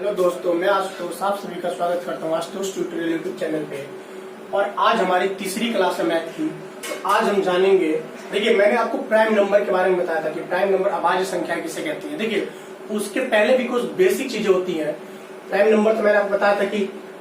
Hello दोस्तों, मैं आशुतोष आप सभी का स्वागत करता हूँ आशुतोष ट्यूटोरियल यूट्यूब चैनल पे। और आज हमारी तीसरी क्लास है मैथ की। तो आज हम जानेंगे, देखिए मैंने आपको प्राइम नंबर के बारे में बताया था कि प्राइम नंबर अभाज्य संख्या किसे कहती है। देखिए उसके पहले भी कुछ बेसिक चीजें होती हैं। प्राइम नंबर तो मैंने आपको बताया था कि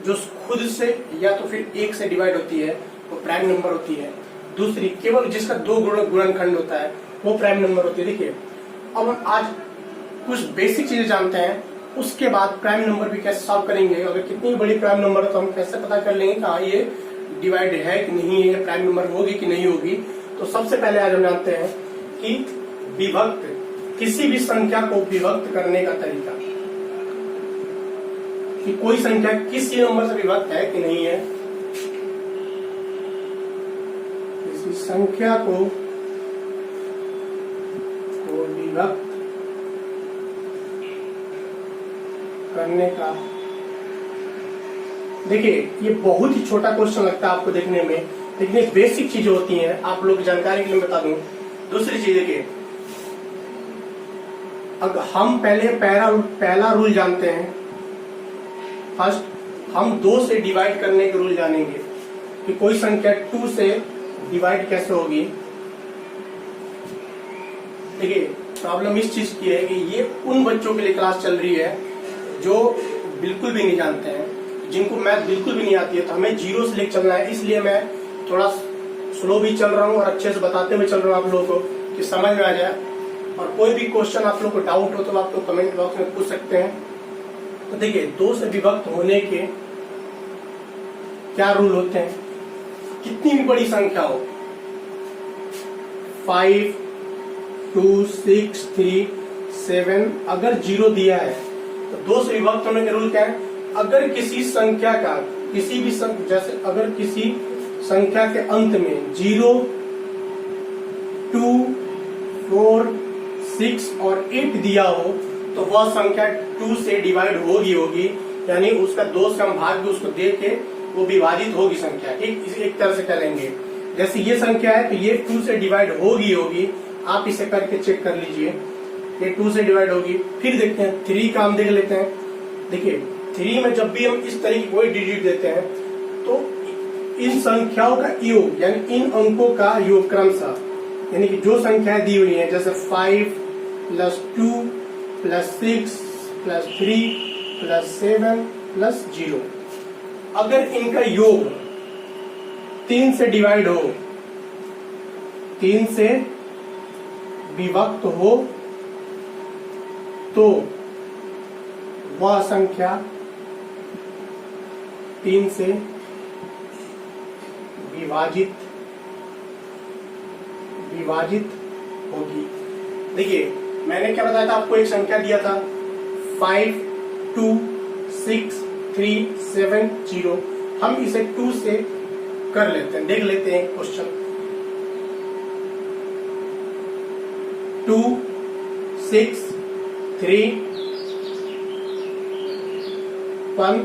जो खुद से या तो फिर एक से डिवाइड होती है वो प्राइम नंबर होती है। दूसरी केवल जिसका दो गुणनखंड होता है वो प्राइम नंबर होती है। देखिए अब हम आज कुछ बेसिक चीजें जानते हैं, उसके बाद प्राइम नंबर भी कैसे सॉल्व करेंगे। अगर कितनी बड़ी प्राइम नंबर है तो हम कैसे पता कर लेंगे कि हाँ ये डिवाइड है कि नहीं है, प्राइम नंबर होगी कि नहीं होगी। तो सबसे पहले आज हम जानते हैं कि विभक्त, किसी भी संख्या को विभक्त करने का तरीका, कि कोई संख्या किसी नंबर से विभक्त है कि नहीं है। किसी संख्या को विभक्त करने का, देखिए ये बहुत ही छोटा क्वेश्चन लगता है आपको देखने में, लेकिन ये बेसिक चीजें होती हैं। आप लोग जानकारी के लिए बता दूं। दूसरी चीज देखिए, अगर हम पहले पहला रूल जानते हैं। फर्स्ट हम 2 से डिवाइड करने के रूल जानेंगे कि कोई संख्या 2 से डिवाइड कैसे होगी। देखिए प्रॉब्लम इस चीज की है कि ये उन बच्चों के लिए क्लास चल रही है जो बिल्कुल भी नहीं जानते हैं, जिनको मैथ बिल्कुल भी नहीं आती है। तो हमें जीरो से लेकर चलना है, इसलिए मैं थोड़ा स्लो भी चल रहा हूँ और अच्छे से बताते हुए चल रहा हूँ आप लोगों को कि समझ में आ जाए। और कोई भी क्वेश्चन आप लोग को डाउट हो तो आप लोग कमेंट बॉक्स में पूछ सकते हैं। तो देखिए 2 से विभक्त होने के क्या रूल होते हैं। कितनी भी बड़ी संख्या हो, 5, 2, 6, 3, 7, अगर जीरो दिया है तो 2 से विभक्त होने के रूल क्या है। अगर किसी संख्या का किसी भी जैसे अगर किसी संख्या के अंत में 0, 2, 4, 6 और 8 दिया हो तो वह संख्या 2 से डिवाइड होगी, यानी उसका 2 से हम भाग के उसको दे के वो विभाजित होगी संख्या। एक तरह से करेंगे, जैसे ये संख्या है तो ये 2 से डिवाइड होगी। आप इसे करके चेक कर लीजिए, ये 2 से डिवाइड होगी। फिर देखते हैं 3 का हम देख लेते हैं। देखिए 3 में जब भी हम इस तरह की कोई डिजिट देते हैं तो इन संख्याओं का योग, यानी इन अंकों का योग क्रमशः, यानी कि जो संख्याएं दी हुई है जैसे 5 + 2 + 6 + 3 + 7 + 0, अगर इनका योग 3 से डिवाइड हो, 3 से विभक्त हो, तो वह संख्या 3 से विभाजित होगी। देखिए मैंने क्या बताया था आपको, एक संख्या दिया था 5, 2, 6, 3, 7, 0। हम इसे 2 से कर लेते हैं, देख लेते हैं क्वेश्चन। 2, 6, 3, 1,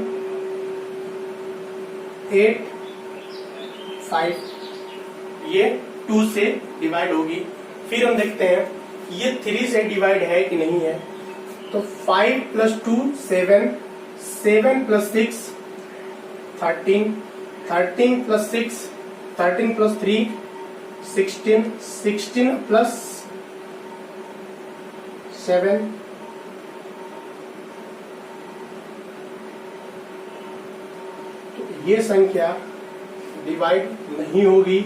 8, 5, ये 2 से डिवाइड होगी। फिर हम देखते हैं ये 3 से डिवाइड है कि नहीं है। तो 5 + 2 7, 7 + 6 13, 13 + 6 13 + 3 16, 16 + 7 ये संख्या डिवाइड नहीं होगी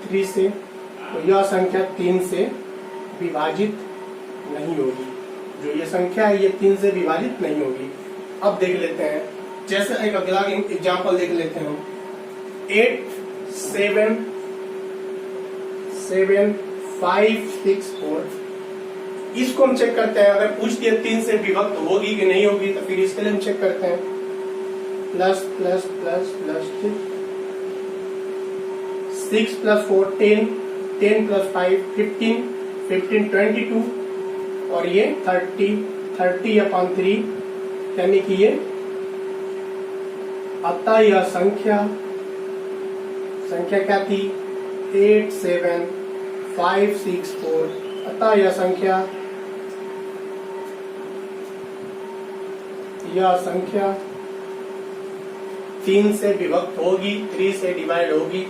3 से, तो यह संख्या 3 से विभाजित नहीं होगी। जो ये संख्या है ये 3 से विभाजित नहीं होगी। अब देख लेते हैं, जैसे एक अगला एग्जांपल देख लेते हैं हम। 8, 7, 7, 5, 6, 4। इसको हम चेक करते हैं। अगर पूछ दिया 3 से विभक्त होगी कि नहीं होगी तो फिर इसके लिए हम चेक करते हैं। प्लस प्लस प्लस प्लस 6 + 4 10, 10 + 5 15, 15 22 और ये 30/3, यानी कि ये अतः यह संख्या क्या थी 8 7 5 6 4। अतः यह संख्या यह संख्या 3 से विभक्त होगी, 3 से डिवाइड होगी।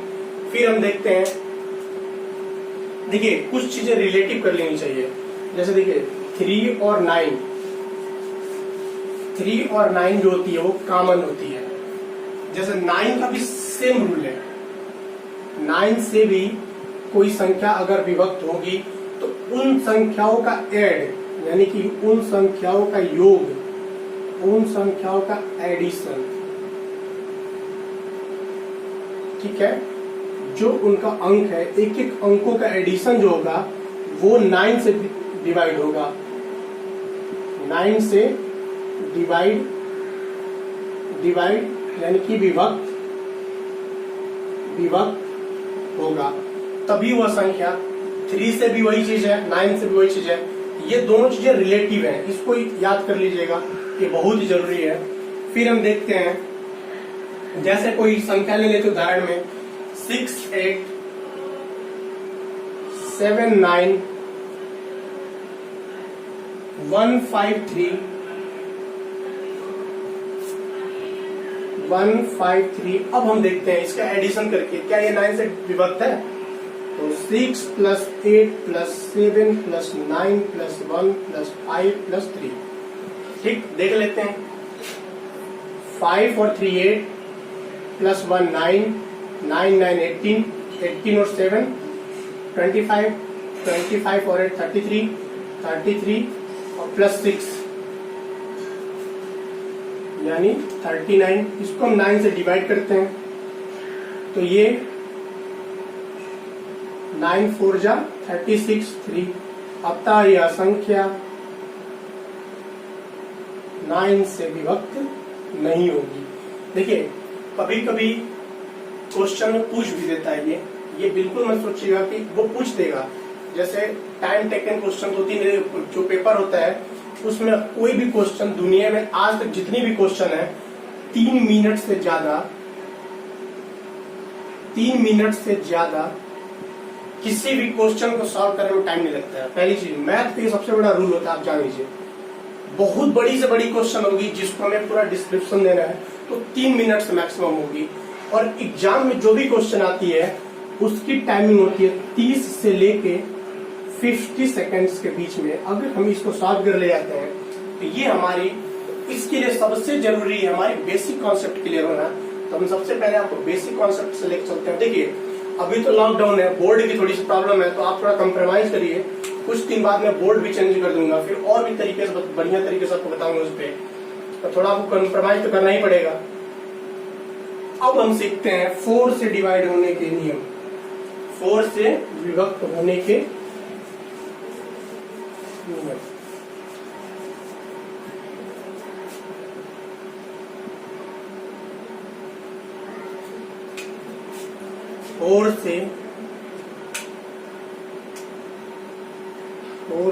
फिर हम देखते हैं, देखिए कुछ चीजें रिलेटिव कर लेनी चाहिए। जैसे देखिए 3 और 9 जो होती है वो कॉमन होती है। जैसे 9 का भी सेम रूल है, 9 से भी कोई संख्या अगर विभक्त होगी तो उन संख्याओं का ऐड, यानी कि उन संख्याओं का योग, उन संख्याओं का एडिशन, ठीक है, जो उनका अंक है, एक एक अंकों का एडिशन जो होगा वो 9 से डिवाइड होगा, 9 से डिवाइड यानी कि विभक्त होगा, तभी वह संख्या 3 से भी वही चीज है, 9 से भी वही चीज है। ये दोनों चीजें रिलेटिव हैं, इसको याद कर लीजिएगा, ये बहुत ही जरूरी है। फिर हम देखते हैं, जैसे कोई संख्या ले लेते उदाहरण में 6 8 7 9 1 5 3 1 5 3। अब हम देखते हैं इसका एडिशन करके, क्या ये 9 से विभक्त है? तो 6 + 8 + 7 + 9 + 1 + 5 + 3, ठीक, देख लेते हैं। 5 और 3 8 + 1 9, 9 9 18, 18 और 7 25, 25 और 8 33, 33 और +6 यानी 39। इसको हम 9 से डिवाइड करते हैं तो ये 9 4 जा 36 3। अतः यह संख्या 9 से विभक्त नहीं होगी। देखिए कभी कभी क्वेश्चन पूछ भी देता है, ये बिल्कुल मत सोचिएगा कि वो पूछ देगा। जैसे टाइम टेकन क्वेश्चन होती है, जो पेपर होता है उसमें कोई भी क्वेश्चन दुनिया में आज तक जितनी भी क्वेश्चन है 3 मिनट से ज्यादा किसी भी क्वेश्चन को सॉल्व करने में टाइम नहीं लगता है। पहली चीज, मैथ का सबसे बड़ा रूल होता है, आप जान लीजिए। बहुत बड़ी से बड़ी क्वेश्चन होगी जिसको हमें पूरा डिस्क्रिप्शन देना है तो 3 मिनट से मैक्सिमम होगी। और एग्जाम में जो भी क्वेश्चन आती है उसकी टाइमिंग होती है 30 से लेके 50 सेकेंड्स के बीच में। अगर हम इसको सॉल्व कर ले जाते हैं तो ये हमारी, इसके लिए सबसे जरूरी है हमारी बेसिक कॉन्सेप्ट क्लियर होना। तो हम सबसे पहले आपको बेसिक कॉन्सेप्ट से लेकर चलते हैं। देखिए अभी तो लॉकडाउन है, बोर्ड की थोड़ी सी प्रॉब्लम है, तो आप थोड़ा कंप्रोमाइज करिए। कुछ दिन बाद में बोर्ड भी चेंज कर दूंगा, फिर और भी तरीके से बढ़िया तरीके से आपको बताऊंगा उस पर, तो थोड़ा आपको कंप्रोमाइज तो करना ही पड़ेगा। अब हम सीखते हैं 4 से डिवाइड होने के नियम, 4 से विभक्त होने के नियम। फोर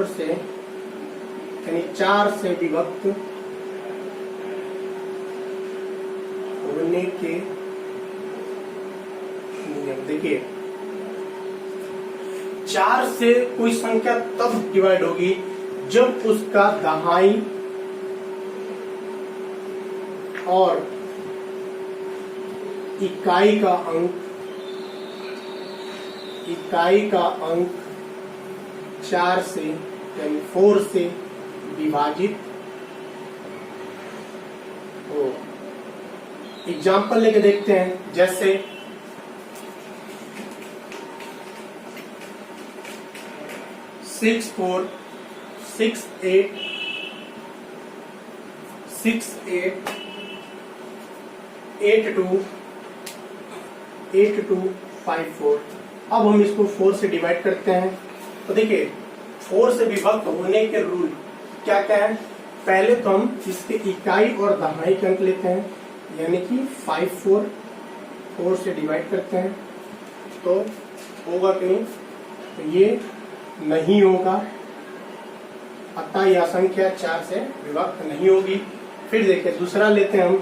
से यानी 4 से विभक्त होने के नियम। देखिए 4 से कोई संख्या तब डिवाइड होगी जब उसका दहाई और इकाई का अंक 4 से यानी 4 से विभाजित हो। एग्जाम्पल लेके देखते हैं, जैसे 6 4 6 8 6 8 8 2 8 2 5 4। अब हम इसको 4 से डिवाइड करते हैं तो देखिए 4 से विभक्त होने के रूल क्या क्या है। पहले तो हम इसके इकाई और दहाई के अंक लेते हैं, यानी कि 5 4 4 से डिवाइड करते हैं तो होगा कि नहीं, तो ये नहीं होगा, अतः यह संख्या 4 से विभक्त नहीं होगी। फिर देखिए दूसरा लेते हैं हम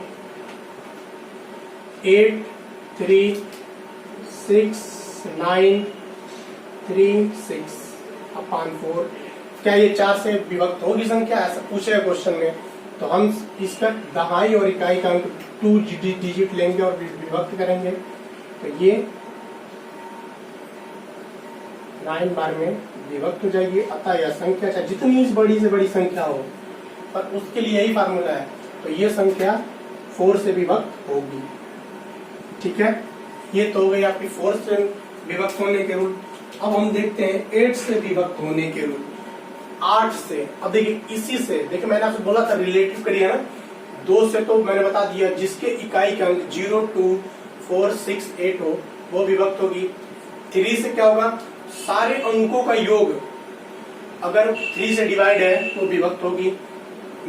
8 3 6 9 3 6/4। क्या ये 4 से विभक्त होगी संख्या, ऐसा पूछेगा क्वेश्चन में। तो हम इसका दहाई और इकाई का अंक 2 डिजिट लेंगे और विभक्त करेंगे, तो ये 9 बार में विभक्त हो जाएगी। अतः यह संख्या चाहे जितनी बड़ी से बड़ी संख्या हो, पर उसके लिए यही फार्मूला है, तो ये संख्या 4 से विभक्त होगी। ठीक है, ये तो हो गई आपकी 4 से विभक्त होने के रूल। अब हम देखते हैं 8 से विभक्त होने के रूल। 8 से, अब देखिए इसी से, देखिए मैंने आपसे बोला था रिलेटिव करिए ना, 2 से तो मैंने बता दिया जिसके इकाई का अंक 0, 2, 4, 6, 8 हो वो विभक्त होगी। 3 से क्या होगा, सारे अंकों का योग अगर 3 से डिवाइड है तो विभक्त होगी।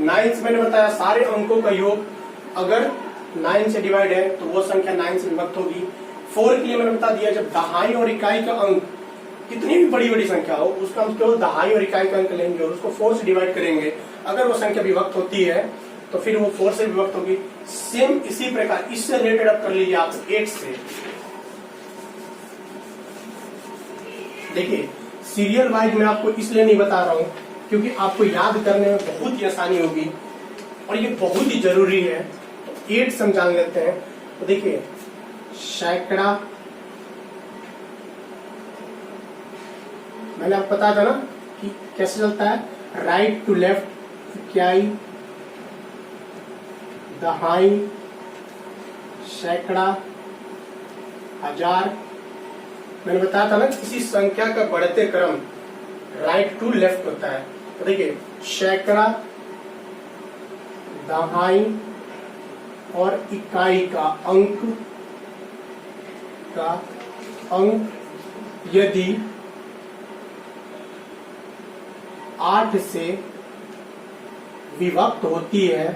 9 से मैंने बताया सारे अंकों का योग अगर 9 से डिवाइड है तो वो संख्या 9 से विभक्त होगी। 4 के लिए मैंने बता दिया जब दहाई और इकाई का अंक कितनी भी बड़ी बड़ी संख्या हो उसका हम केवल दहाई और इकाई का अंक लेंगे और उसको 4 से डिवाइड करेंगे, अगर वो संख्या विभक्त होती है तो फिर वो 4 से विभक्त होगी। सेम इसी प्रकार इससे रिलेटेड अब कर लीजिए आप 8 से। देखिए सीरियल वाइज मैं आपको इसलिए नहीं बता रहा हूं क्योंकि आपको याद करने में बहुत ही आसानी होगी और ये बहुत ही जरूरी है। तो 8 से हम जान लेते हैं। तो देखिए सैकड़ा, मैंने आपको बताया था ना कि कैसे चलता है, राइट टू लेफ्ट, इकाई, दहाई, सैकड़ा, हजार। मैंने बताया था ना किसी संख्या का बढ़ते क्रम राइट टू लेफ्ट होता है। तो देखिए सैकड़ा, दहाई और इकाई का अंक यदि 8 से विभक्त होती है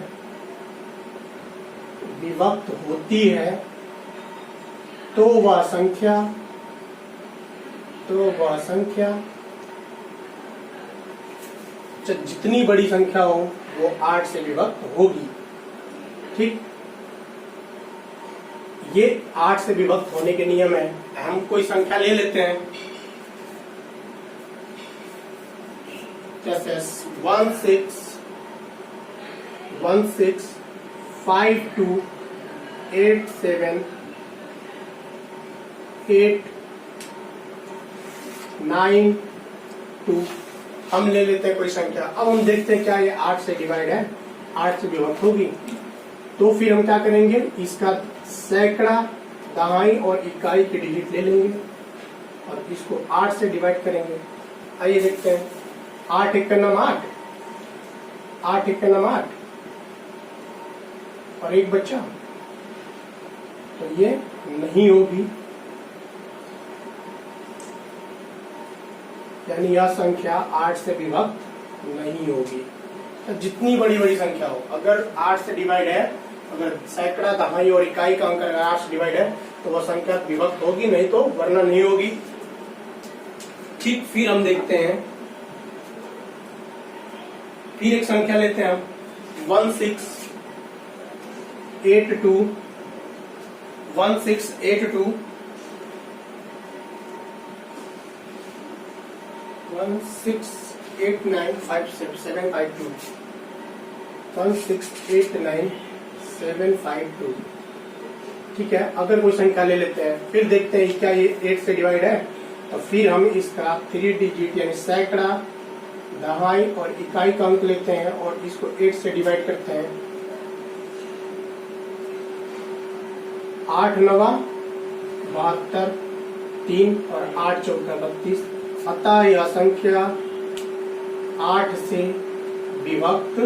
तो वह संख्या जितनी बड़ी संख्या हो वो 8 से विभक्त होगी। ठीक, ये 8 से विभक्त होने के नियम है। हम कोई संख्या ले लेते हैं जैसे 16528782 हम ले लेते हैं कोई संख्या। अब हम देखते हैं क्या ये 8 से डिवाइड है, 8 से विभक्त होगी। तो फिर हम क्या करेंगे, इसका सैकड़ा, दहाई और इकाई की डिजिट ले लेंगे और इसको 8 से डिवाइड करेंगे। आइए देखते हैं, 8 एक का नाम 8, 8 एक का नाम 8 और एक बच्चा, तो ये नहीं होगी, यानी यह संख्या 8 से विभक्त नहीं होगी। तो जितनी बड़ी बड़ी संख्या हो, अगर 8 से डिवाइड है, अगर सैकड़ा, दहाई और इकाई का अंक अगर 8 से डिवाइड है तो वह संख्या विभक्त होगी, नहीं तो वरना नहीं होगी। ठीक, फिर हम देखते हैं, फिर एक संख्या लेते हैं हम 1682 1682 1689752 1689752। ठीक है, अगर कोई संख्या ले लेते हैं, फिर देखते हैं क्या ये 8 से डिवाइड है, तो फिर हम इसका 3 डिजिट यानी सैकड़ा, दहाई और इकाई का अंक लेते हैं और इसको 8 से डिवाइड करते हैं। 8 नवा 72, 3 और 8 चौका 32। अतः यह संख्या 8 से विभक्त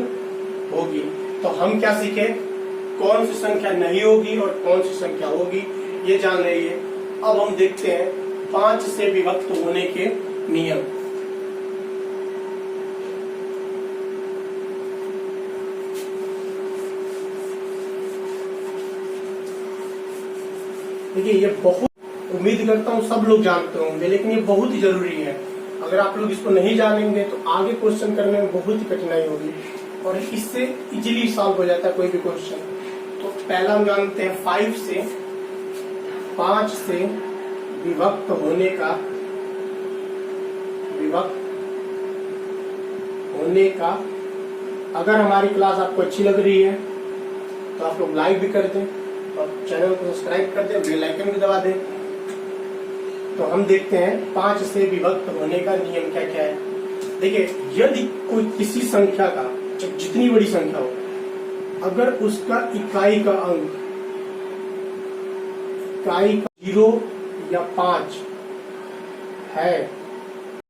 होगी। तो हम क्या सीखे, कौन सी संख्या नहीं होगी और कौन सी संख्या होगी, ये जान रही है। अब हम देखते हैं 5 से विभक्त होने के नियम। देखिए ये बहुत, उम्मीद करता हूँ सब लोग जानते होंगे, लेकिन ये बहुत ही जरूरी है। अगर आप लोग इसको नहीं जानेंगे तो आगे क्वेश्चन करने में बहुत ही कठिनाई होगी और इससे इजीली सॉल्व हो जाता है कोई भी क्वेश्चन। तो पहला हम जानते हैं 5 से विभक्त होने का अगर हमारी क्लास आपको अच्छी लग रही है तो आप लोग लाइक भी कर दें और चैनल को सब्सक्राइब कर दें, बेल आइकन भी दबा दें। तो हम देखते हैं 5 से विभक्त होने का नियम क्या क्या है। देखिए, यदि कोई किसी संख्या का, जितनी बड़ी संख्या हो, अगर उसका इकाई का अंक 0 या 5 है